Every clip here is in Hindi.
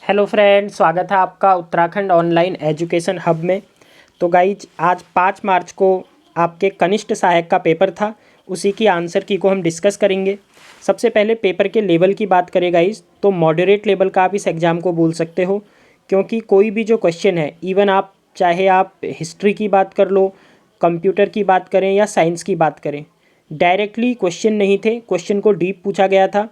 हेलो फ्रेंड, स्वागत है आपका उत्तराखंड ऑनलाइन एजुकेशन हब में। तो गाइज आज 5 मार्च को आपके कनिष्ठ सहायक का पेपर था, उसी की आंसर की को हम डिस्कस करेंगे। सबसे पहले पेपर के लेवल की बात करें गाइज, तो मॉडरेट लेवल का आप इस एग्ज़ाम को बोल सकते हो, क्योंकि कोई भी जो क्वेश्चन है, इवन आप चाहे आप हिस्ट्री की बात कर लो, कंप्यूटर की बात करें या साइंस की बात करें, डायरेक्टली क्वेश्चन नहीं थे, क्वेश्चन को डीप पूछा गया था।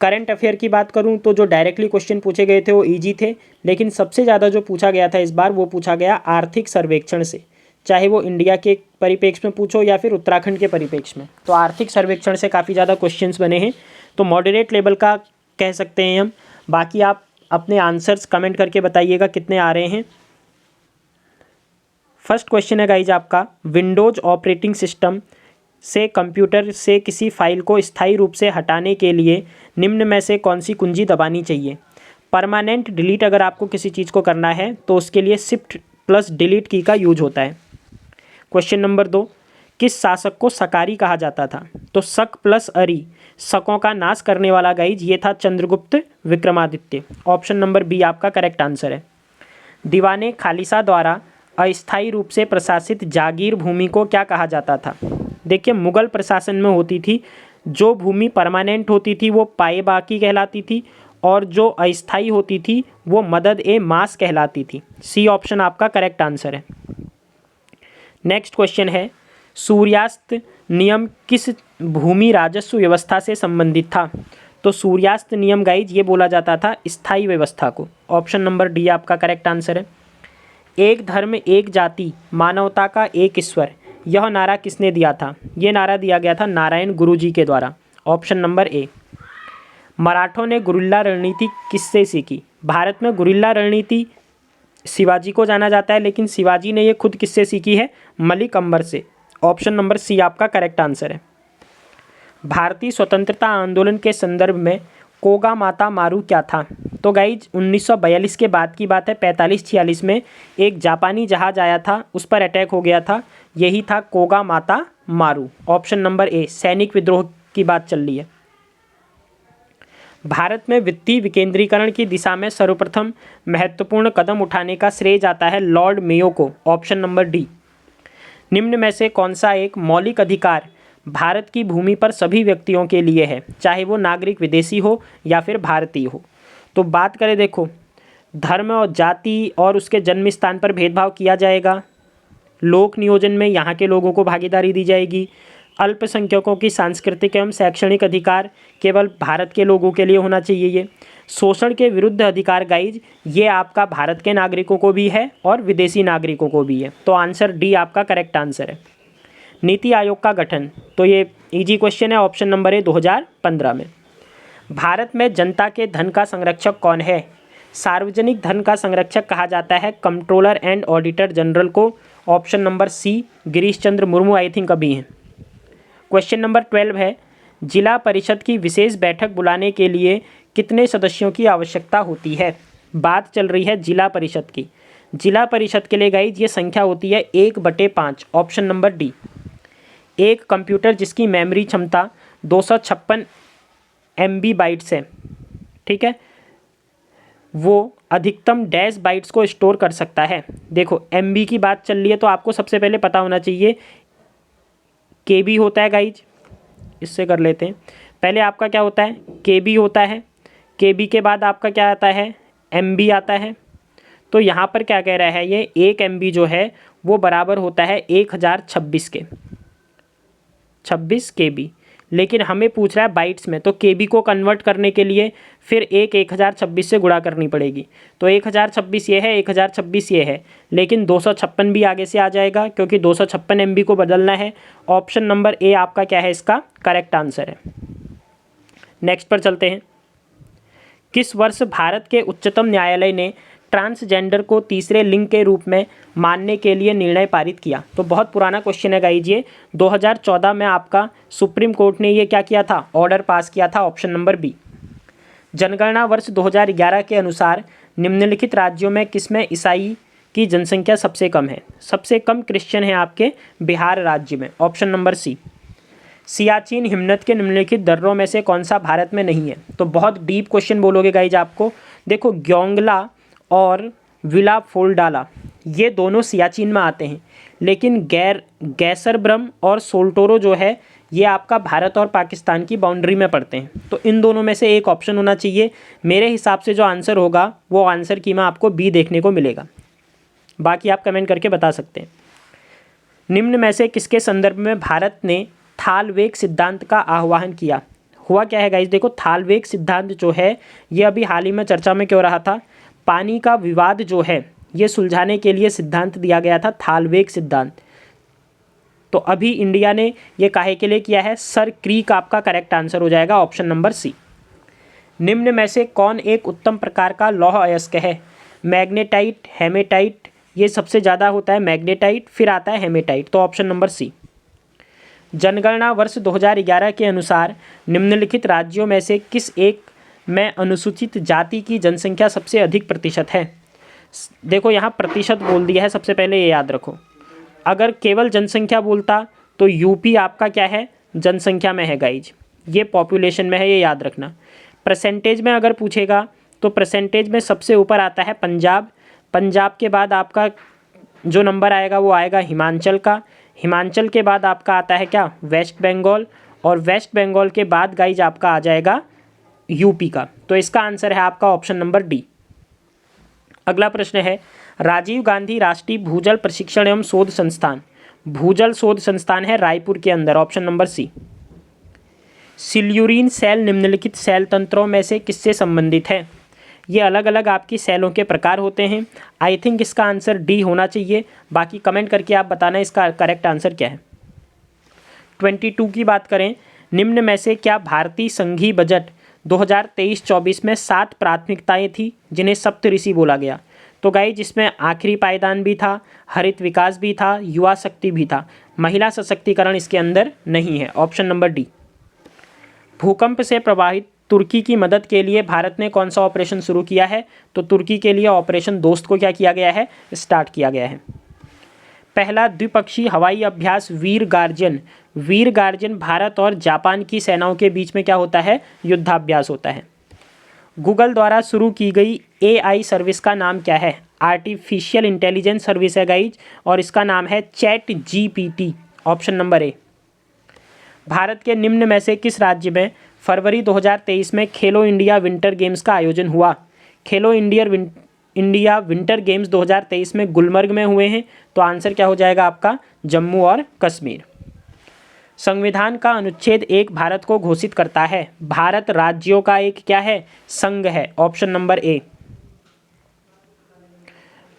करंट अफेयर की बात करूं तो जो डायरेक्टली क्वेश्चन पूछे गए थे वो इजी थे, लेकिन सबसे ज़्यादा जो पूछा गया था इस बार वो पूछा गया आर्थिक सर्वेक्षण से, चाहे वो इंडिया के परिप्रेक्ष्य में पूछो या फिर उत्तराखंड के परिप्रेक्ष्य में। तो आर्थिक सर्वेक्षण से काफ़ी ज़्यादा क्वेश्चंस बने हैं, तो मॉडरेट लेवल का कह सकते हैं हम। बाकी आप अपने आंसर्स कमेंट करके बताइएगा कितने आ रहे हैं। फर्स्ट क्वेश्चन है गाइज आपका, विंडोज ऑपरेटिंग सिस्टम से कंप्यूटर से किसी फाइल को स्थायी रूप से हटाने के लिए निम्न में से कौन सी कुंजी दबानी चाहिए। परमानेंट डिलीट अगर आपको किसी चीज़ को करना है तो उसके लिए शिफ्ट प्लस डिलीट की का यूज होता है। क्वेश्चन नंबर 2, किस शासक को सकारी कहा जाता था। तो शक प्लस अरि, शकों का नाश करने वाला गाइज ये था Chandragupta Vikramaditya. Option number B आपका करेक्ट आंसर है। दीवाने खालिसा द्वारा अस्थायी रूप से प्रशासित जागीर भूमि को क्या कहा जाता था। देखिए, मुगल प्रशासन में होती थी जो भूमि परमानेंट होती थी वो पाए बाकी कहलाती थी, और जो अस्थायी होती थी वो मदद ए मास कहलाती थी। सी ऑप्शन आपका करेक्ट आंसर है। नेक्स्ट क्वेश्चन है, सूर्यास्त नियम किस भूमि राजस्व व्यवस्था से संबंधित था। तो सूर्यास्त नियम गाइज ये बोला जाता था स्थायी व्यवस्था को। ऑप्शन नंबर डी आपका करेक्ट आंसर है। एक धर्म एक जाति मानवता का एक ईश्वर, यह नारा किसने दिया था। ये नारा दिया गया था नारायण गुरुजी के द्वारा। Option number A. मराठों ने गुरिल्ला रणनीति किससे सीखी। भारत में गुरिल्ला रणनीति शिवाजी को जाना जाता है, लेकिन शिवाजी ने ये खुद किससे सीखी है, मलिक अंबर से। ऑप्शन नंबर सी आपका करेक्ट आंसर है। भारतीय स्वतंत्रता आंदोलन के संदर्भ में कोगा माता मारू क्या था। तो गाइज 1942 के बाद की बात है, 45-46 में एक जापानी जहाज आया था, उस पर अटैक हो गया था, यही था कोगा माता मारू। ऑप्शन नंबर ए, सैनिक विद्रोह की बात चल रही है। भारत में वित्तीय विकेंद्रीकरण की दिशा में सर्वप्रथम महत्वपूर्ण कदम उठाने का श्रेय जाता है लॉर्ड मेयो को। Option number D. निम्न में से कौन सा एक मौलिक अधिकार भारत की भूमि पर सभी व्यक्तियों के लिए है, चाहे वो नागरिक विदेशी हो या फिर भारतीय हो। तो बात करें, देखो, धर्म और जाति और उसके जन्म स्थान पर भेदभाव किया जाएगा, लोक नियोजन में यहाँ के लोगों को भागीदारी दी जाएगी, अल्पसंख्यकों की सांस्कृतिक एवं शैक्षणिक अधिकार केवल भारत के लोगों के लिए होना चाहिए। ये शोषण के विरुद्ध अधिकार गाइज ये आपका भारत के नागरिकों को भी है और विदेशी नागरिकों को भी है। तो आंसर डी आपका करेक्ट आंसर है। नीति आयोग का गठन, तो ये इजी क्वेश्चन है। ऑप्शन नंबर ए 2015 में। भारत में जनता के धन का संरक्षक कौन है। सार्वजनिक धन का संरक्षक कहा जाता है कंट्रोलर एंड ऑडिटर जनरल को। Option number C Girish Chandra Murmu I think अभी हैं। क्वेश्चन नंबर 12 है, जिला परिषद की विशेष बैठक बुलाने के लिए कितने सदस्यों की आवश्यकता होती है। बात चल रही है जिला परिषद की। जिला परिषद के लिए गाइज ये संख्या होती है 1/5। Option number D. एक कंप्यूटर जिसकी मेमोरी क्षमता 256 MB बाइट्स है, ठीक है, वो अधिकतम डैश बाइट्स को स्टोर कर सकता है। देखो MB की बात चल रही है तो आपको सबसे पहले पता होना चाहिए KB होता है गाइज, इससे कर लेते हैं। पहले आपका क्या होता है, KB होता है, KB के बाद आपका क्या आता है, MB आता है। तो यहाँ पर क्या कह रहा है, ये 1 MB जो है वो बराबर होता है 1026 के, 26 KB। लेकिन हमें पूछ रहा है बाइट्स में, तो KB को कन्वर्ट करने के लिए फिर 1026 से गुणा करनी पड़ेगी। तो 1026 ये है, 1026 ये है, लेकिन 256 भी आगे से आ जाएगा क्योंकि 256 MB को बदलना है। ऑप्शन नंबर ए आपका क्या है, इसका करेक्ट आंसर है। नेक्स्ट पर चलते हैं। किस वर्ष भारत के उच्चतम न्यायालय ने ट्रांसजेंडर को तीसरे लिंग के रूप में मानने के लिए निर्णय पारित किया। तो बहुत पुराना क्वेश्चन है गाइज ये, 2014 में आपका सुप्रीम कोर्ट ने ये क्या किया था, ऑर्डर पास किया था। Option number B. जनगणना वर्ष 2011 के अनुसार निम्नलिखित राज्यों में किसमें ईसाई की जनसंख्या सबसे कम है। सबसे कम क्रिश्चियन है आपके बिहार राज्य में। ऑप्शन नंबर सी। सियाचिन हिमनद के निम्नलिखित दर्रों में से कौन सा भारत में नहीं है? तो बहुत डीप क्वेश्चन बोलोगे गाइज आपको। देखो ग्योंगला और विला फोल्डाला ये दोनों सियाचिन में आते हैं, लेकिन गैसरब्रम और सोल्टोरो जो है ये आपका भारत और पाकिस्तान की बाउंड्री में पड़ते हैं। तो इन दोनों में से एक ऑप्शन होना चाहिए। मेरे हिसाब से जो आंसर होगा वो आंसर की में आपको बी देखने को मिलेगा। बाकी आप कमेंट करके बता सकते हैं। निम्न में से किसके संदर्भ में भारत ने थालवेग सिद्धांत का आह्वान किया? हुआ क्या है गाइज, देखो थालवेग सिद्धांत जो है ये अभी हाल ही में चर्चा में क्यों रहा था? पानी का विवाद जो है ये सुलझाने के लिए सिद्धांत दिया गया था, थालवेग सिद्धांत। तो अभी इंडिया ने ये काहे के लिए किया है? सर क्रीक आपका करेक्ट आंसर हो जाएगा, ऑप्शन नंबर सी। निम्न में से कौन एक उत्तम प्रकार का लौह अयस्क है? मैग्नेटाइट, हेमेटाइट, ये सबसे ज़्यादा होता है मैग्नेटाइट, फिर आता है हेमेटाइट, तो ऑप्शन नंबर सी। जनगणना वर्ष 2011 के अनुसार निम्नलिखित राज्यों में से किस एक में अनुसूचित जाति की जनसंख्या सबसे अधिक प्रतिशत है? देखो यहाँ प्रतिशत बोल दिया है, सबसे पहले ये याद रखो। अगर केवल जनसंख्या बोलता तो यूपी आपका क्या है? जनसंख्या में है गाइज, ये पॉपुलेशन में है, ये याद रखना। परसेंटेज में अगर पूछेगा तो परसेंटेज में सबसे ऊपर आता है पंजाब। पंजाब के बाद आपका जो नंबर आएगा वो आएगा हिमाचल का। हिमाचल के बाद आपका आता है क्या? वेस्ट बंगाल। और वेस्ट बंगाल के बाद गाइज आपका आ जाएगा यूपी का। तो इसका आंसर है आपका ऑप्शन नंबर डी। अगला प्रश्न है, राजीव गांधी राष्ट्रीय भूजल प्रशिक्षण एवं शोध संस्थान, भूजल शोध संस्थान है रायपुर के अंदर, ऑप्शन नंबर सी। सिल्यूरिन सेल निम्नलिखित सेल तंत्रों में से किससे संबंधित है? ये अलग अलग आपकी सेलों के प्रकार होते हैं। आई थिंक इसका आंसर डी होना चाहिए। बाकी कमेंट करके आप बताना इसका करेक्ट आंसर क्या है। 22 की बात करें, निम्न में से क्या भारतीय संघीय बजट 2023-24 में 7 प्राथमिकताएं थी जिन्हें सप्तऋषि बोला गया? तो गाइज इसमें आखिरी पायदान भी था, हरित विकास भी था, युवा शक्ति भी था, महिला सशक्तिकरण इसके अंदर नहीं है, ऑप्शन नंबर डी। भूकंप से प्रभावित तुर्की की मदद के लिए भारत ने कौन सा ऑपरेशन शुरू किया है? तो तुर्की के लिए ऑपरेशन दोस्त को क्या किया गया है? स्टार्ट किया गया है। पहला द्विपक्षीय हवाई अभ्यास वीर गार्जियन, वीर गार्जियन भारत और जापान की सेनाओं के बीच में क्या होता है? युद्धाभ्यास होता है। गूगल द्वारा शुरू की गई एआई सर्विस का नाम क्या है? आर्टिफिशियल इंटेलिजेंस सर्विस है गाइज, और इसका नाम है chat GPT, option number A. Bharat के निम्न में से किस राज्य में फरवरी 2023 में खेलो इंडिया विंटर गेम्स का आयोजन हुआ? खेलो इंडिया विंटर गेम्स 2023 में गुलमर्ग में हुए हैं, तो आंसर क्या हो जाएगा आपका? जम्मू और कश्मीर। संविधान का अनुच्छेद 1 भारत को घोषित करता है, भारत राज्यों का एक क्या है? संघ है, ऑप्शन नंबर ए।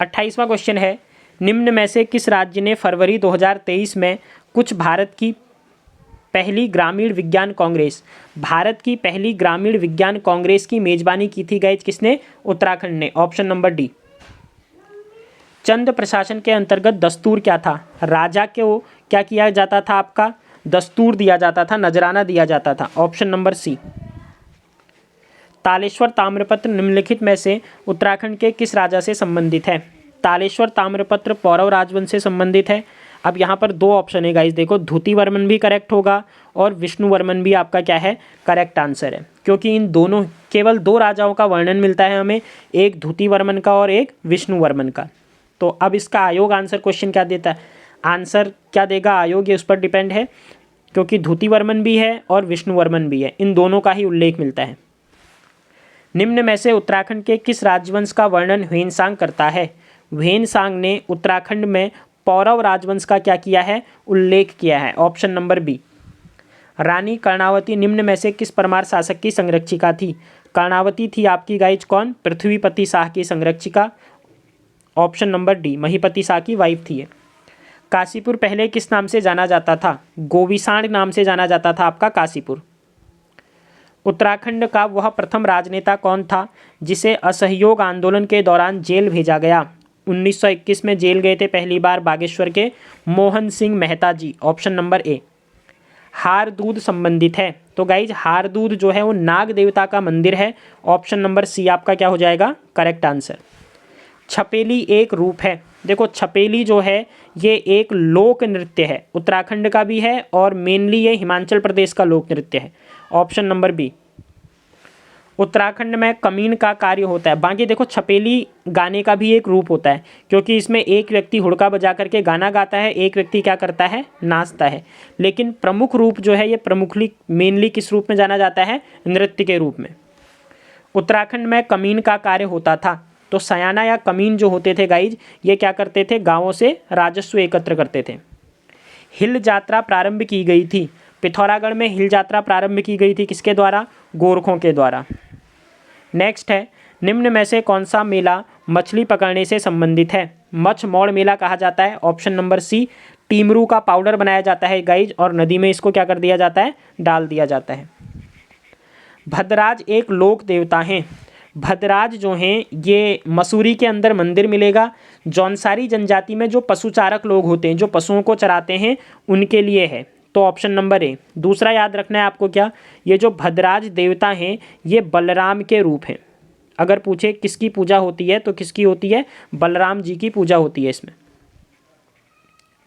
28वां क्वेश्चन है, निम्न में से किस राज्य ने फरवरी 2023 में कुछ भारत की पहली ग्रामीण विज्ञान कांग्रेस, भारत की पहली ग्रामीण विज्ञान कांग्रेस की मेजबानी की थी गाइज? किसने? उत्तराखंड ने, ऑप्शन नंबर डी। चंद प्रशासन के अंतर्गत दस्तूर क्या था? राजा को क्या किया जाता था? आपका दस्तूर दिया जाता था, नजराना दिया जाता था, ऑप्शन नंबर सी। तालेश्वर ताम्रपत्र निम्नलिखित में से उत्तराखंड के किस राजा से संबंधित है? तालेश्वर ताम्रपत्र पौरव राजवंश से संबंधित है। अब यहाँ पर दो ऑप्शन है गाइज, देखो धुतिवर्मन भी करेक्ट होगा और विष्णुवर्मन भी आपका क्या है? करेक्ट आंसर है, क्योंकि इन दोनों केवल 2 राजाओं का वर्णन मिलता है हमें, एक धुतिवर्मन का और एक विष्णुवर्मन का। तो अब इसका आयोग आंसर क्वेश्चन क्या देता है? आंसर क्या देगा आयोग, ये उस पर डिपेंड है, क्योंकि धुतिवर्मन भी है और विष्णुवर्मन भी है, इन दोनों का ही उल्लेख मिलता है। निम्न में से उत्तराखंड के किस राजवंश का वर्णन ह्वेनसांग करता है? ह्वेनसांग ने उत्तराखंड में पौरव राजवंश का क्या किया है? उल्लेख किया है, ऑप्शन नंबर बी। रानी कर्णावती निम्न में से किस परमार शासक की संरक्षिका थी? कर्णावती थी आपकी गाइज कौन? पृथ्वीपति शाह की संरक्षिका, ऑप्शन नंबर डी। महीपति शाह की वाइफ थी ये। काशीपुर पहले किस नाम से जाना जाता था? गोविसाण नाम से जाना जाता था आपका काशीपुर। उत्तराखंड का वह प्रथम राजनेता कौन था जिसे असहयोग आंदोलन के दौरान जेल भेजा गया? 1921 में जेल गए थे पहली बार बागेश्वर के मोहन सिंह मेहता जी, ऑप्शन नंबर ए। हार दूध संबंधित है, तो गाइज हार दूध जो है वो नाग देवता का मंदिर है, ऑप्शन नंबर सी आपका क्या हो जाएगा? Correct answer. छपेली एक रूप है, देखो छपेली जो है ये एक लोक नृत्य है, उत्तराखंड का भी है और मेनली ये हिमाचल प्रदेश का लोक नृत्य है। Option number B. उत्तराखंड में कमीन का कार्य होता है। बाकी देखो छपेली गाने का भी एक रूप होता है, क्योंकि इसमें एक व्यक्ति हुड़का बजा करके गाना गाता है, एक व्यक्ति क्या करता है, नाचता है। लेकिन प्रमुख रूप जो है ये प्रमुखली मेनली किस रूप में जाना जाता है, नृत्य के रूप में। उत्तराखंड में कमीन का कार्य होता था। तो सयाना या कमीन जो होते थे गाइज, ये क्या करते थे, गाँवों से राजस्व एकत्र करते थे। हिल यात्रा प्रारंभ की गई थी। पिथौरागढ़ में हिल यात्रा प्रारंभ की गई थी, किसके द्वारा, गोरखों के द्वारा। नेक्स्ट है, निम्न में से कौन सा मेला मछली पकड़ने से संबंधित है। मछ मौड़ मेला कहा जाता है। ऑप्शन नंबर सी। टीमरू का पाउडर बनाया जाता है गाइज और नदी में इसको क्या कर दिया जाता है, डाल दिया जाता है। भद्रराज एक लोक देवता हैं। भद्रराज जो हैं ये मसूरी के अंदर मंदिर मिलेगा। जौनसारी जनजाति में जो पशुचारक लोग होते हैं, जो पशुओं को चराते हैं, उनके लिए है। तो ऑप्शन नंबर ए। दूसरा याद रखना है आपको क्या, ये जो भद्रराज देवता हैं ये बलराम के रूप हैं। अगर पूछे किसकी पूजा होती है तो किसकी होती है, बलराम जी की पूजा होती है इसमें।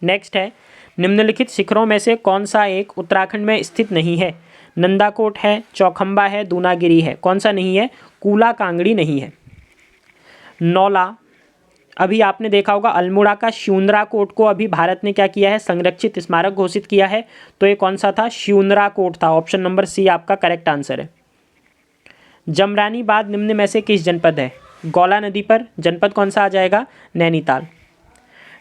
नेक्स्ट है, निम्नलिखित शिखरों में से कौन सा एक उत्तराखंड में स्थित नहीं है। नंदाकोट है, चौखंबा है, दूनागिरी है। कौन सा नहीं है, कूला कांगड़ी नहीं है। नौला, अभी आपने देखा होगा अल्मोड़ा का शिउनरा कोट को अभी भारत ने क्या किया है, संरक्षित स्मारक घोषित किया है। तो ये कौन सा था, शिउनरा कोट था। ऑप्शन नंबर सी आपका करेक्ट आंसर है। जमरानी बांध निम्न में से किस जनपद है। गौला नदी पर। जनपद कौन सा आ जाएगा, नैनीताल।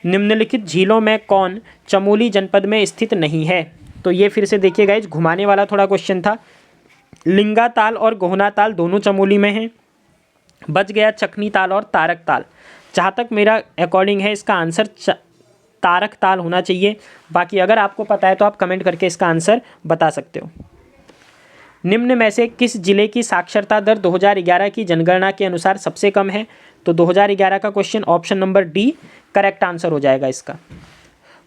निम्नलिखित झीलों में कौन चमोली जनपद में स्थित नहीं है। तो ये फिर से देखिएगा, इस घुमाने वाला थोड़ा क्वेश्चन था। लिंगा ताल और गोहना ताल दोनों चमोली में हैं। बच गया चकनी ताल और तारक ताल। जहाँ तक मेरा अकॉर्डिंग है इसका आंसर तारक ताल होना चाहिए। बाकी अगर आपको पता है तो आप कमेंट करके इसका आंसर बता सकते हो। निम्न में से किस जिले की साक्षरता दर 2011 की जनगणना के अनुसार सबसे कम है। तो 2011 का question option number D correct answer हो जाएगा इसका।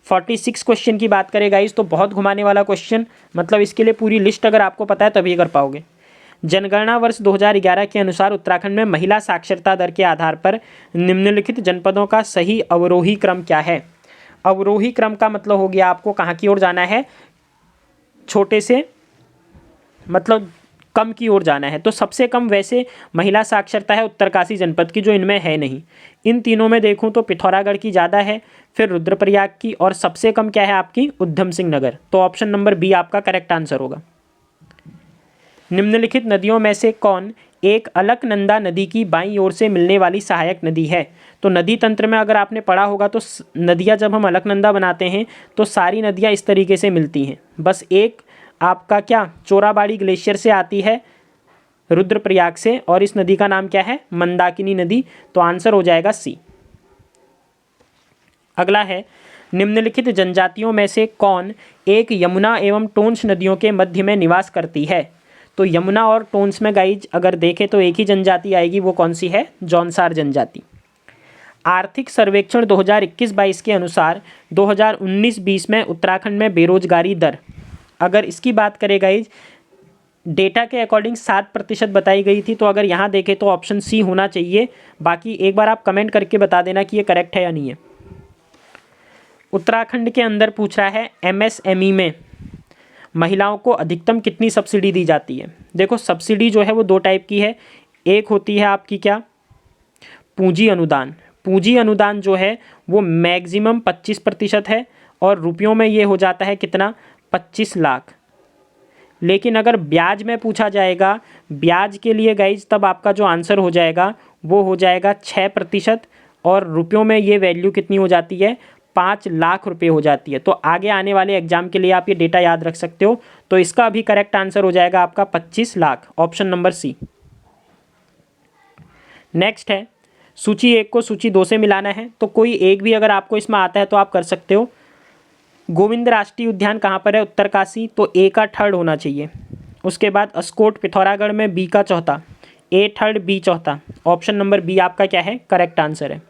46 क्वेश्चन की बात करें गाइस तो बहुत घुमाने वाला क्वेश्चन, मतलब इसके लिए पूरी लिस्ट अगर आपको पता है तभी कर पाओगे। जनगणना वर्ष 2011 के अनुसार उत्तराखंड में महिला साक्षरता दर के आधार पर निम्नलिखित जनपदों का सही अवरोही क्रम क्या है। अवरोही क्रम का मतलब हो गया आपको कहाँ की ओर जाना है, छोटे से मतलब कम की ओर जाना है। तो सबसे कम वैसे महिला साक्षरता है उत्तरकाशी जनपद की, जो इनमें है नहीं। इन तीनों में देखूं तो पिथौरागढ़ की ज़्यादा है, फिर रुद्रप्रयाग की, और सबसे कम क्या है आपकी, उधम सिंह नगर। तो ऑप्शन नंबर बी आपका करेक्ट आंसर होगा। निम्नलिखित नदियों में से कौन एक अलकनंदा नदी की बाईं ओर से मिलने वाली सहायक नदी है। तो नदी तंत्र में अगर आपने पढ़ा होगा तो नदियाँ जब हम अलकनंदा बनाते हैं तो सारी नदियाँ इस तरीके से मिलती हैं। बस एक आपका क्या चोराबाड़ी ग्लेशियर से आती है रुद्रप्रयाग से, और इस नदी का नाम क्या है, मंदाकिनी नदी। तो आंसर हो जाएगा सी। अगला है, निम्नलिखित जनजातियों में से कौन एक यमुना एवं टोंस नदियों के मध्य में निवास करती है। तो यमुना और टोंस में गाइज अगर देखें तो एक ही जनजाति आएगी, वो कौन सी है, जौनसार जनजाति। आर्थिक सर्वेक्षण 2021-22 के अनुसार 2019-20 में उत्तराखंड में बेरोजगारी दर, अगर इसकी बात करें गाइज डेटा के अकॉर्डिंग 7% बताई गई थी। तो अगर यहाँ देखें तो ऑप्शन सी होना चाहिए। बाकी एक बार आप कमेंट करके बता देना कि ये करेक्ट है या नहीं है। उत्तराखंड के अंदर पूछ रहा है एमएसएमई में महिलाओं को अधिकतम कितनी सब्सिडी दी जाती है। देखो सब्सिडी जो है वो दो टाइप की है। एक होती है आपकी क्या, पूंजी अनुदान। पूंजी अनुदान जो है वो मैक्सिमम 25% है और रुपयों में ये हो जाता है कितना, 25 लाख। लेकिन अगर ब्याज में पूछा जाएगा, ब्याज के लिए गाइज तब आपका जो आंसर हो जाएगा वो हो जाएगा 6% और रुपयों में ये वैल्यू कितनी हो जाती है, 5 लाख रुपए हो जाती है। तो आगे आने वाले एग्जाम के लिए आप ये डेटा याद रख सकते हो। तो इसका भी करेक्ट आंसर हो जाएगा आपका 25 lakh, option number C. Next है, सूची 1 को सूची 2 से मिलाना है। तो कोई एक भी अगर आपको इसमें आता है तो आप कर सकते हो। गोविंद राष्ट्रीय उद्यान कहाँ पर है, उत्तरकाशी। तो ए का थर्ड होना चाहिए। उसके बाद अस्कोट पिथौरागढ़ में, बी का चौथा, ए थर्ड बी चौथा। ऑप्शन नंबर बी आपका क्या है, करेक्ट आंसर है।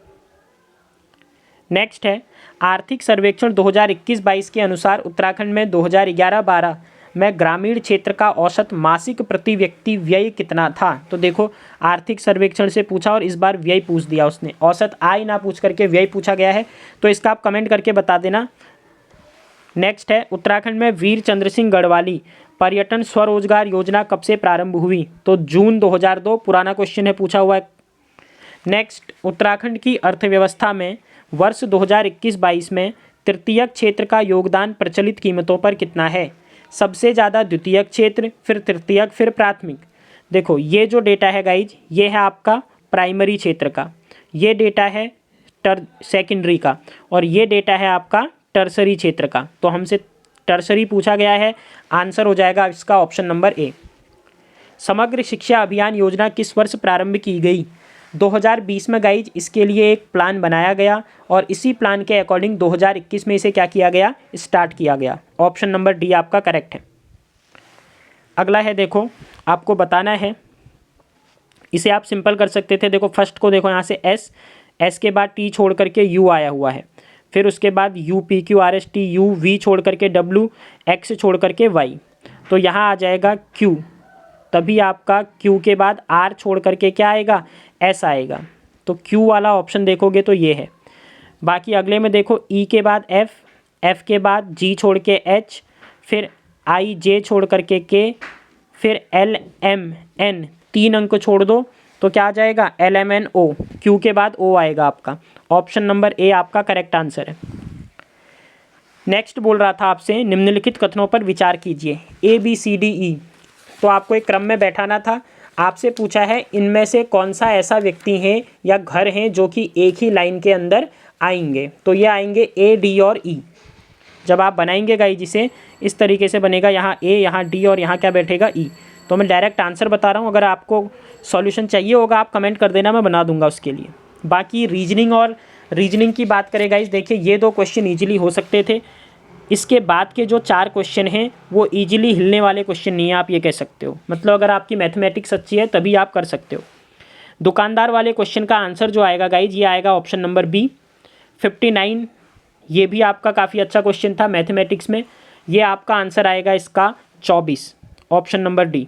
नेक्स्ट है, आर्थिक सर्वेक्षण 2021-22 के अनुसार उत्तराखंड में 2011-12 में ग्रामीण क्षेत्र का औसत मासिक प्रति व्यक्ति व्यय कितना था। तो देखो आर्थिक सर्वेक्षण से पूछा और इस बार व्यय पूछ दिया उसने, औसत आय ना पूछ करके व्यय पूछा गया है, तो इसका आप कमेंट करके बता देना। नेक्स्ट है, उत्तराखंड में वीर चंद्र सिंह गढ़वाली पर्यटन स्वरोजगार योजना कब से प्रारंभ हुई। तो जून 2002, पुराना क्वेश्चन है, पूछा हुआ है। नेक्स्ट, उत्तराखंड की अर्थव्यवस्था में वर्ष 2021-22 में तृतीयक क्षेत्र का योगदान प्रचलित कीमतों पर कितना है। सबसे ज़्यादा द्वितीयक क्षेत्र, फिर तृतीयक, फिर प्राथमिक। देखो ये जो डेटा है गाइज, ये है आपका प्राइमरी क्षेत्र का, ये डेटा है सेकेंडरी का, और ये डेटा है आपका टर्सरी क्षेत्र का। तो हमसे टर्सरी पूछा गया है, आंसर हो जाएगा इसका ऑप्शन नंबर ए। समग्र शिक्षा अभियान योजना किस वर्ष प्रारंभ की गई। 2020 में गाइज इसके लिए एक प्लान बनाया गया और इसी प्लान के अकॉर्डिंग 2021 में इसे क्या किया गया, स्टार्ट किया गया। ऑप्शन नंबर डी आपका करेक्ट है। अगला है, देखो आपको बताना है, इसे आप सिंपल कर सकते थे। देखो फर्स्ट को देखो यहाँ से एस के बाद टी छोड़ करके यू आया हुआ है, फिर उसके बाद U P Q R S T U, V छोड़ करके डब्ल्यू, एक्स छोड़ करके वाई, तो यहाँ आ जाएगा क्यू। तभी आपका क्यू के बाद आर छोड़ करके क्या आएगा, एस आएगा। तो क्यू वाला ऑप्शन देखोगे तो ये है। बाकी अगले में देखो ई के बाद एफ, एफ के बाद जी छोड़ के एच, फिर आई जे छोड़ करके के, फिर एल एम एन, 3 अंक छोड़ दो तो क्या आ जाएगा, L M N O, Q के बाद ओ आएगा आपका। ऑप्शन नंबर ए आपका करेक्ट आंसर है। नेक्स्ट बोल रहा था आपसे, निम्नलिखित कथनों पर विचार कीजिए, A B C D E. तो आपको एक क्रम में बैठाना था। आपसे पूछा है इनमें से कौन सा ऐसा व्यक्ति है या घर है जो कि एक ही लाइन के अंदर आएंगे। तो ये आएंगे ए, डी और ई। जब आप बनाएंगे गाइस जिसे इस तरीके से बनेगा, यहाँ ए, यहाँ डी और यहाँ क्या बैठेगा, ई। तो मैं डायरेक्ट आंसर बता रहा हूँ, अगर आपको सॉल्यूशन चाहिए होगा आप कमेंट कर देना, मैं बना दूंगा उसके लिए। बाकी रीजनिंग की बात करें गाइस, देखिए ये 2 क्वेश्चन ईजिली हो सकते थे। इसके बाद के जो 4 क्वेश्चन हैं वो ईजिली हिलने वाले क्वेश्चन नहीं है, आप ये कह सकते हो। मतलब अगर आपकी मैथमेटिक्स अच्छी है तभी आप कर सकते हो। दुकानदार वाले क्वेश्चन का आंसर जो आएगा गाइज, ये आएगा ऑप्शन नंबर बी, 59। ये भी आपका काफ़ी अच्छा क्वेश्चन था मैथमेटिक्स में। ये आपका आंसर आएगा इसका 24, ऑप्शन नंबर डी।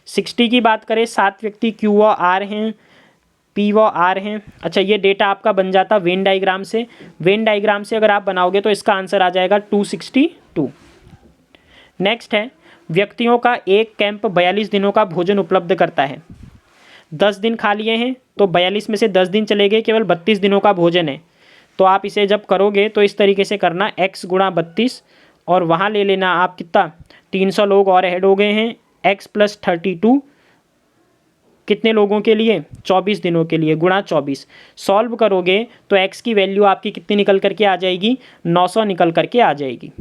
60 की बात करें, 7 व्यक्ति क्यू व आर हैं, पी व आर हैं। अच्छा, ये डेटा आपका बन जाता वेन डायग्राम से। वेन डायग्राम से अगर आप बनाओगे तो इसका आंसर आ जाएगा 262। नेक्स्ट है, व्यक्तियों का एक कैंप 42 दिनों का भोजन उपलब्ध करता है। 10 दिन खा लिए हैं तो 42 में से 10 दिन चले गए, केवल 32 दिनों का भोजन है। तो आप इसे जब करोगे तो इस तरीके से करना, x गुणा 32 और वहाँ ले लेना आप कितना, 300 लोग और ऐड हो गए हैं, x + 32 कितने लोगों के लिए, 24 दिनों के लिए, गुणा 24। सॉल्व करोगे तो x की वैल्यू आपकी कितनी निकल करके आ जाएगी, 900 निकल करके आ जाएगी।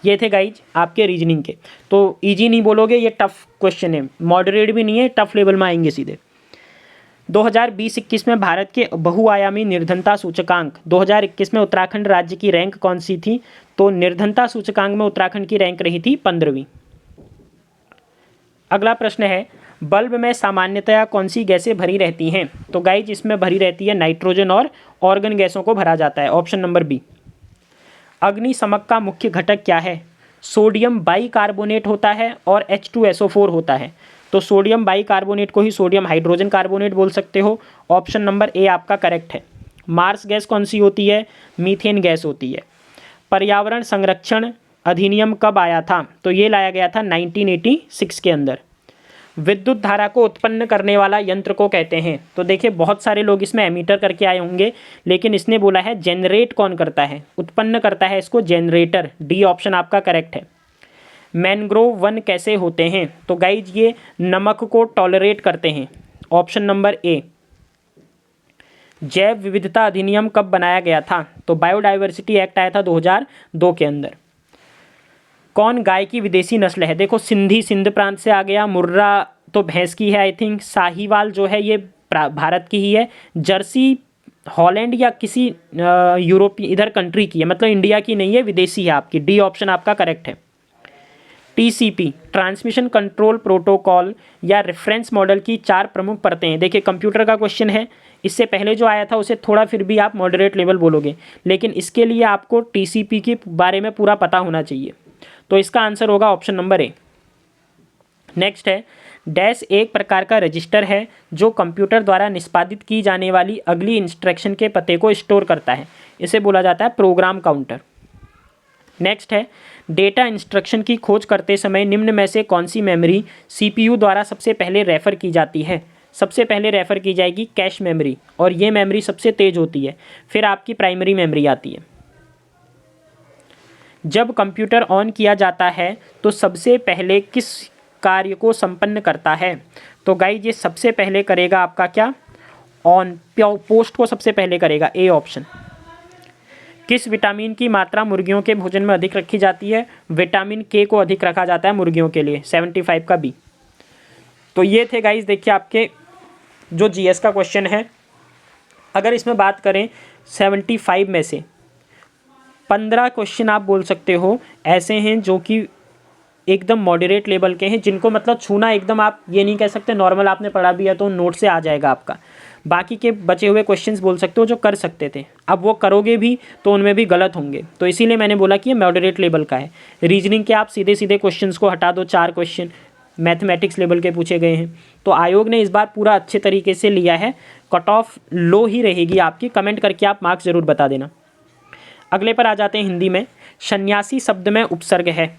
ये थे गाइज आपके रीजनिंग के। तो इजी नहीं बोलोगे, ये टफ क्वेश्चन है, मॉडरेट भी नहीं है, टफ लेवल में आएंगे सीधे। 2020-21 में भारत के बहुआयामी निर्धनता सूचकांक 2021 में उत्तराखंड राज्य की रैंक कौन सी थी। तो निर्धनता सूचकांक में उत्तराखंड की रैंक रही थी 15वीं। अगला प्रश्न है, बल्ब में सामान्यतया कौन सी गैसें भरी रहती हैं। तो गाइज इसमें भरी रहती है नाइट्रोजन और ऑर्गन गैसों को भरा जाता है, ऑप्शन नंबर बी। अग्निशमक का मुख्य घटक क्या है। सोडियम बाइकार्बोनेट होता है और H2SO4 होता है। तो सोडियम बाइकार्बोनेट को ही सोडियम हाइड्रोजन कार्बोनेट बोल सकते हो, ऑप्शन नंबर ए आपका करेक्ट है। मार्स गैस कौन सी होती है, मीथेन गैस होती है। पर्यावरण संरक्षण अधिनियम कब आया था। तो ये लाया गया था 1986 के अंदर। विद्युत धारा को उत्पन्न करने वाला यंत्र को कहते हैं। तो देखिए बहुत सारे लोग इसमें एमीटर करके आए होंगे, लेकिन इसने बोला है जनरेट कौन करता है, उत्पन्न करता है इसको जनरेटर, डी ऑप्शन आपका करेक्ट है। मैनग्रोव वन कैसे होते हैं। तो गाइज ये नमक को टॉलरेट करते हैं, ऑप्शन नंबर ए। जैव विविधता अधिनियम कब बनाया गया था। तो बायोडाइवर्सिटी एक्ट आया था 2002 के अंदर। कौन गाय की विदेशी नस्ल है। देखो सिंधी सिंध प्रांत से आ गया, मुर्रा तो भैंस की है आई थिंक, साहीवाल जो है ये भारत की ही है, जर्सी हॉलैंड या किसी यूरोपीय इधर कंट्री की है, मतलब इंडिया की नहीं है, विदेशी है आपकी, डी ऑप्शन आपका करेक्ट है। टीसीपी ट्रांसमिशन कंट्रोल प्रोटोकॉल या रेफरेंस मॉडल की 4 प्रमुख परतें हैं। देखिए कंप्यूटर का क्वेश्चन है, इससे पहले जो आया था उसे थोड़ा फिर भी आप मॉडरेट लेवल बोलोगे, लेकिन इसके लिए आपको टीसीपी के बारे में पूरा पता होना चाहिए। तो इसका आंसर होगा ऑप्शन नंबर ए। नेक्स्ट है, डैश एक प्रकार का रजिस्टर है जो कंप्यूटर द्वारा निष्पादित की जाने वाली अगली इंस्ट्रक्शन के पते को स्टोर करता है, इसे बोला जाता है प्रोग्राम काउंटर। नेक्स्ट है, डेटा इंस्ट्रक्शन की खोज करते समय निम्न में से कौन सी मेमोरी सीपीयू द्वारा सबसे पहले रेफर की जाती है? सबसे पहले रेफर की जाएगी कैश मेमोरी, और ये मेमोरी सबसे तेज होती है। फिर आपकी प्राइमरी मेमोरी आती है। जब कंप्यूटर ऑन किया जाता है तो सबसे पहले किस कार्य को संपन्न करता है? तो गाइस ये सबसे पहले करेगा आपका क्या? ऑन पोस्ट को सबसे पहले करेगा, ए ऑप्शन। किस विटामिन की मात्रा मुर्गियों के भोजन में अधिक रखी जाती है? विटामिन के को अधिक रखा जाता है मुर्गियों के लिए, 75 का बी। तो ये थे गाइस, देखिए आपके जो जीएस का क्वेश्चन है। अगर इसमें बात करें 75 में से 15 क्वेश्चन आप बोल सकते हो ऐसे हैं जो कि एकदम मॉडरेट लेवल के हैं, जिनको मतलब छूना एकदम आप ये नहीं कह सकते, नॉर्मल आपने पढ़ा भी है तो नोट से आ जाएगा आपका। बाकी के बचे हुए क्वेश्चंस बोल सकते हो जो कर सकते थे, अब वो करोगे भी तो उनमें भी गलत होंगे, तो इसीलिए मैंने बोला कि ये मॉडरेट लेवल का है। रीजनिंग के आप सीधे सीधे क्वेश्चंस को हटा दो, 4 क्वेश्चन मैथमेटिक्स लेवल के पूछे गए हैं। तो आयोग ने इस बार पूरा अच्छे तरीके से लिया है। कट ऑफ लो ही रहेगी आपकी, कमेंट करके आप मार्क्स ज़रूर बता देना। अगले पर आ जाते हैं हिंदी में। सन्यासी शब्द में उपसर्ग है।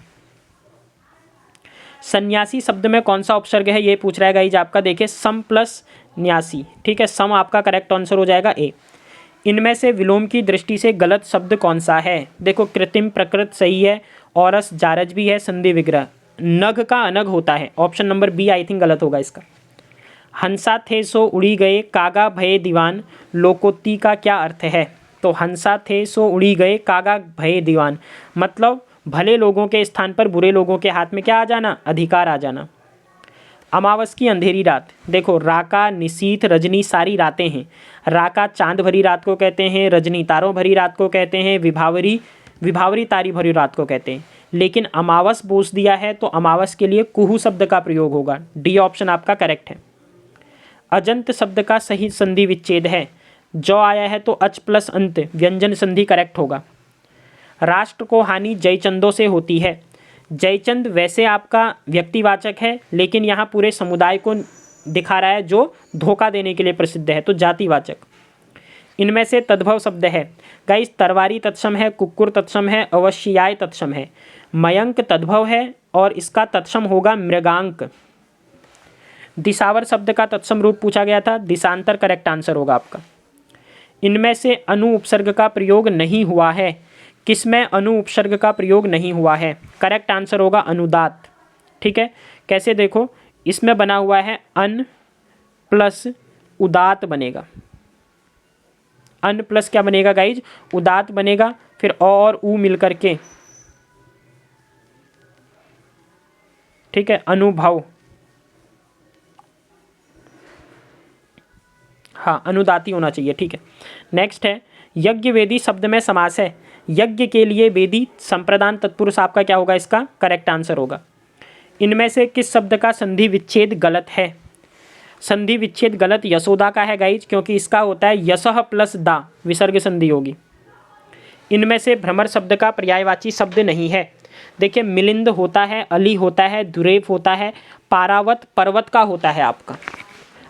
सन्यासी शब्द में कौन सा उपसर्ग है ये पूछ रहा है गाइज आपका। देखिए सम प्लस न्यासी, ठीक है, सम आपका करेक्ट आंसर हो जाएगा ए। इनमें से विलोम की दृष्टि से गलत शब्द कौन सा है? देखो कृत्रिम प्रकृत सही है, औरस जारज भी है, संधि विग्रह। नग का अनग होता है, option number B I think गलत होगा इसका। हंसा थे सो उड़ी गए, कागा भये दीवान, लोकोक्ति का क्या अर्थ है? तो हंसा थे सो उड़ी गए, कागा भये दीवान, मतलब भले लोगों के स्थान पर बुरे लोगों के हाथ में क्या आ जाना? अधिकार आ जाना। अमावस की अंधेरी रात, देखो राका निशीथ रजनी सारी रातें हैं। राका चांद भरी रात को कहते हैं, रजनी तारों भरी रात को कहते हैं, विभावरी तारी भरी रात को कहते हैं। लेकिन अमावस बोस दिया है तो अमावस के लिए कुहू शब्द का प्रयोग होगा, डी ऑप्शन आपका करेक्ट है। अजंत शब्द का सही संधि विच्छेद है, जो आया है तो अच प्लस अंत व्यंजन संधि करेक्ट होगा। राष्ट्र को हानि जयचंदों से होती है। जयचंद वैसे आपका व्यक्तिवाचक है, लेकिन यहाँ पूरे समुदाय को दिखा रहा है जो धोखा देने के लिए प्रसिद्ध है, तो जातिवाचक। इनमें से तद्भव शब्द है गाइस, तरवारी तत्सम है, कुक्कुर तत्सम है, अवश्याय तत्सम है। मयंक तद्भव है और इसका तत्सम होगा मृगांक। दिशावर शब्द का तत्सम रूप पूछा गया था, दिशांतर करेक्ट आंसर होगा आपका। इनमें से अनु उपसर्ग का प्रयोग नहीं हुआ है, किसमें अनु उपसर्ग का प्रयोग नहीं हुआ है? करेक्ट आंसर होगा अनुदात, ठीक है। कैसे देखो, इसमें बना हुआ है अन प्लस उदात बनेगा। अन प्लस क्या बनेगा गाइज? उदात बनेगा, फिर अ और उ मिल करके, ठीक है, अनुभव, हाँ अनुदाती होना चाहिए, ठीक है। नेक्स्ट है, यज्ञ वेदी शब्द में समास है। यज्ञ के लिए वेदी संप्रदान तत्पुरुष आपका क्या होगा? इसका करेक्ट आंसर होगा। इनमें से किस शब्द का संधि विच्छेद गलत है? संधि विच्छेद गलत यशोदा का है गाइज, क्योंकि इसका होता है यशः प्लस दा, विसर्ग संधि होगी। इनमें से भ्रमर शब्द का पर्यायवाची शब्द नहीं है। देखिए मिलिंद होता है, अली होता है, दुरेफ होता है, पारावत पर्वत का होता है आपका।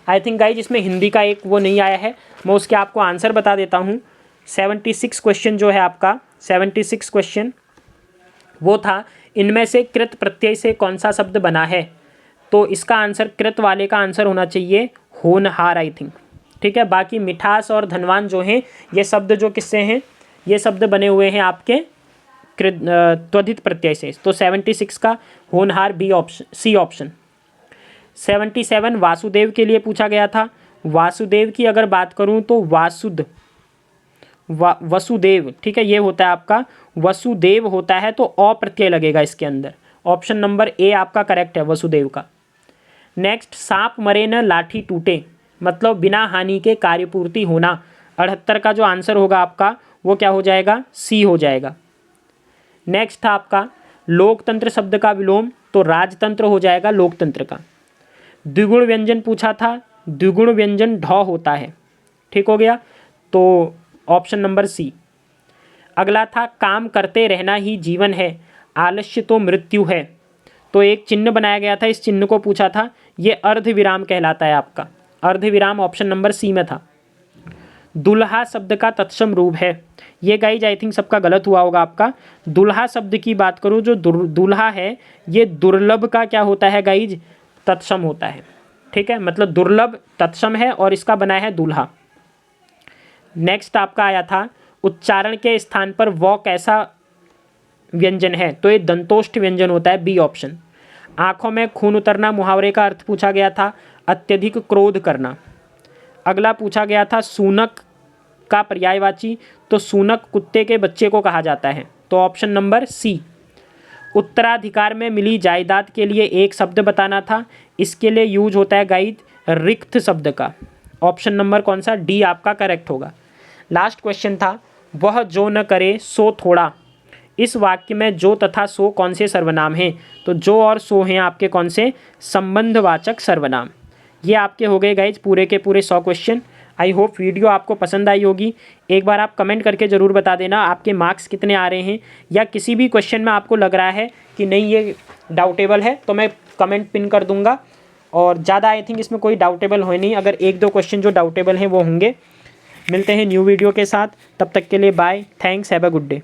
आई थिंक गाइज इसमें हिंदी का एक वो नहीं आया है, मैं उसके आपको आंसर बता देता हूँ। 76 क्वेश्चन जो है आपका, 76 क्वेश्चन वो था, इनमें से कृत प्रत्यय से कौन सा शब्द बना है? तो इसका आंसर कृत वाले का आंसर होना चाहिए होनहार आई थिंक, ठीक है। बाकी मिठास और धनवान जो हैं ये शब्द जो किससे हैं? ये शब्द बने हुए हैं आपके त्वधित प्रत्यय से, तो 76 का होनहार B option, C option. 77 Vasudev के लिए पूछा गया था। वासुदेव की अगर बात करूं तो वसुदेव, ठीक है, ये होता है आपका वसुदेव होता है, तो अ प्रत्यय लगेगा इसके अंदर। ऑप्शन नंबर ए आपका करेक्ट है वसुदेव का। नेक्स्ट, सांप मरे न लाठी टूटे, मतलब बिना हानि के कार्यपूर्ति होना। 78 का जो आंसर होगा आपका वो क्या हो जाएगा? सी हो जाएगा। नेक्स्ट था आपका लोकतंत्र शब्द का विलोम, तो राजतंत्र हो जाएगा लोकतंत्र का। द्विगुण व्यंजन पूछा था, द्विगुण व्यंजन ढ होता है, ठीक हो गया, तो ऑप्शन नंबर सी। अगला था काम करते रहना ही जीवन है, आलस्य तो मृत्यु है, तो एक चिन्ह बनाया गया था, इस चिन्ह को पूछा था, ये अर्धविराम कहलाता है आपका। अर्धविराम ऑप्शन नंबर सी में था। दुल्हा शब्द का तत्सम रूप है, ये गाइज आई थिंक सबका गलत हुआ होगा आपका। दुल्हा शब्द की बात करूँ, जो दुल्हा है ये दुर्लभ का क्या होता है गाइज, तत्सम होता है। ठीक है, मतलब दुर्लभ तत्सम है और इसका बना है दूल्हा। नेक्स्ट आपका आया था उच्चारण के स्थान पर वो कैसा व्यंजन है, तो ये दंतोष्ठ व्यंजन होता है, बी ऑप्शन। आंखों में खून उतरना मुहावरे का अर्थ पूछा गया था, अत्यधिक क्रोध करना। अगला पूछा गया था सूनक का पर्यायवाची, तो सूनक कुत्ते के बच्चे को कहा जाता है, तो ऑप्शन नंबर सी। उत्तराधिकार में मिली जायदाद के लिए एक शब्द बताना था, इसके लिए यूज होता है गाइड रिक्त शब्द का। ऑप्शन नंबर कौन सा, डी आपका करेक्ट होगा। लास्ट क्वेश्चन था वह जो न करे सो थोड़ा, इस वाक्य में जो तथा सो कौन से सर्वनाम हैं, तो जो और सो हैं आपके कौन से संबंधवाचक सर्वनाम। ये आपके हो गए गाइज पूरे के पूरे 100 क्वेश्चन। आई होप वीडियो आपको पसंद आई होगी। एक बार आप कमेंट करके ज़रूर बता देना आपके मार्क्स कितने आ रहे हैं, या किसी भी क्वेश्चन में आपको लग रहा है कि नहीं ये डाउटेबल है, तो मैं कमेंट पिन कर दूंगा। और ज़्यादा आई थिंक इसमें कोई डाउटेबल हो नहीं, अगर 1-2 क्वेश्चन जो डाउटेबल हैं वो होंगे। मिलते हैं न्यू वीडियो के साथ, तब तक के लिए bye, thanks, have a good day.